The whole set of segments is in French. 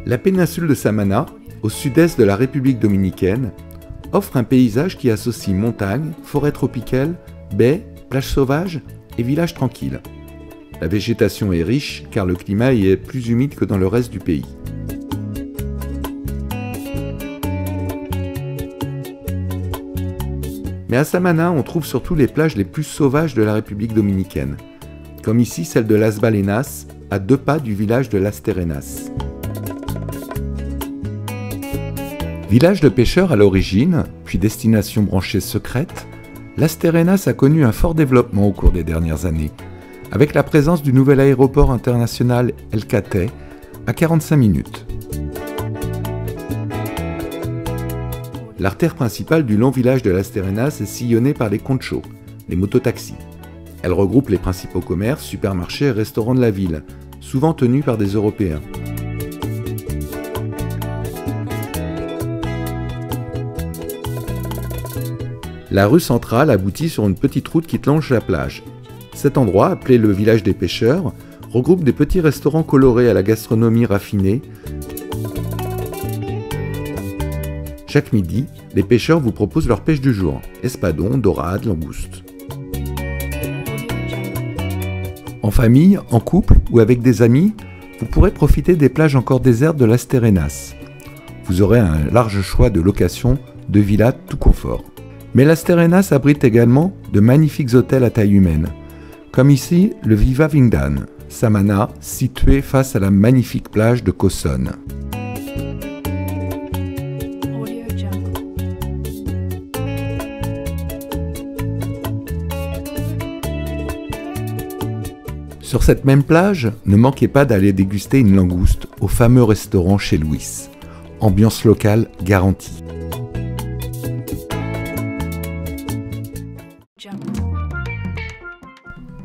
La péninsule de Samana, au sud-est de la République dominicaine, offre un paysage qui associe montagnes, forêts tropicales, baies, plages sauvages et villages tranquilles. La végétation est riche car le climat y est plus humide que dans le reste du pays. Mais à Samana, on trouve surtout les plages les plus sauvages de la République dominicaine, comme ici celle de Las Balenas, à 2 pas du village de Las Terrenas. Village de pêcheurs à l'origine, puis destination branchée secrète, Las Terrenas a connu un fort développement au cours des dernières années, avec la présence du nouvel aéroport international El Catay à 45 minutes. L'artère principale du long village de Las Terrenas est sillonnée par les conchos, les mototaxis. Elle regroupe les principaux commerces, supermarchés et restaurants de la ville, souvent tenus par des Européens. La rue centrale aboutit sur une petite route qui longe la plage. Cet endroit, appelé le village des pêcheurs, regroupe des petits restaurants colorés à la gastronomie raffinée. Chaque midi, les pêcheurs vous proposent leur pêche du jour, espadons, dorades, langoustes. En famille, en couple ou avec des amis, vous pourrez profiter des plages encore désertes de Las Terrenas. Vous aurez un large choix de locations de villas tout confort. Mais Las Terrenas abrite également de magnifiques hôtels à taille humaine, comme ici le Viva Vindan, Samana, situé face à la magnifique plage de Koh Son. Sur cette même plage, ne manquez pas d'aller déguster une langouste au fameux restaurant chez Louis. Ambiance locale garantie.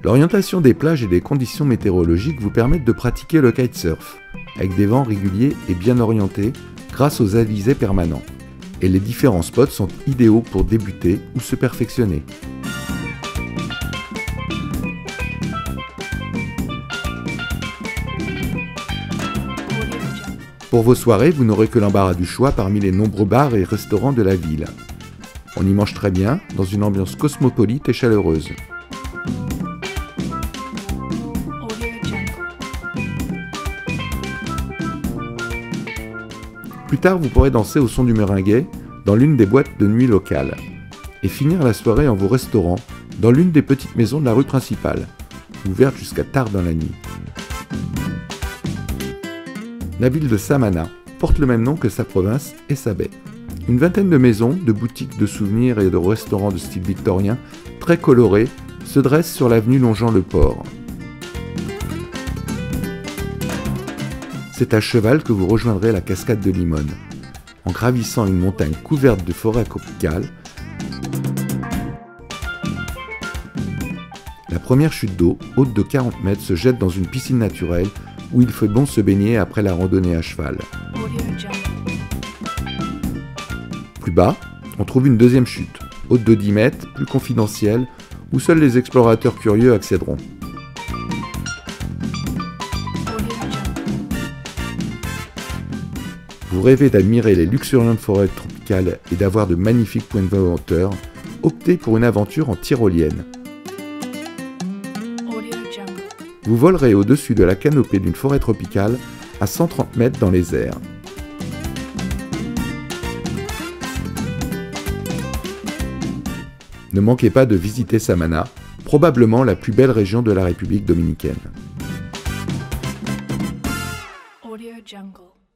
L'orientation des plages et des conditions météorologiques vous permettent de pratiquer le kitesurf, avec des vents réguliers et bien orientés grâce aux avisés permanents. Et les différents spots sont idéaux pour débuter ou se perfectionner. Pour vos soirées, vous n'aurez que l'embarras du choix parmi les nombreux bars et restaurants de la ville. On y mange très bien, dans une ambiance cosmopolite et chaleureuse. Plus tard, vous pourrez danser au son du meringuet dans l'une des boîtes de nuit locales et finir la soirée en vous restaurant dans l'une des petites maisons de la rue principale, ouverte jusqu'à tard dans la nuit. La ville de Samana porte le même nom que sa province et sa baie. Une vingtaine de maisons, de boutiques de souvenirs et de restaurants de style victorien, très colorés, se dressent sur l'avenue longeant le port. C'est à cheval que vous rejoindrez la cascade de Limón, en gravissant une montagne couverte de forêts tropicales. La première chute d'eau, haute de 40 mètres, se jette dans une piscine naturelle où il fait bon se baigner après la randonnée à cheval. Plus bas, on trouve une deuxième chute, haute de 10 mètres, plus confidentielle, où seuls les explorateurs curieux accéderont. Vous rêvez d'admirer les luxuriantes forêts tropicales et d'avoir de magnifiques points de vue en hauteur, optez pour une aventure en tyrolienne. Vous volerez au-dessus de la canopée d'une forêt tropicale à 130 mètres dans les airs. Ne manquez pas de visiter Samana, probablement la plus belle région de la République dominicaine. Audio Jungle.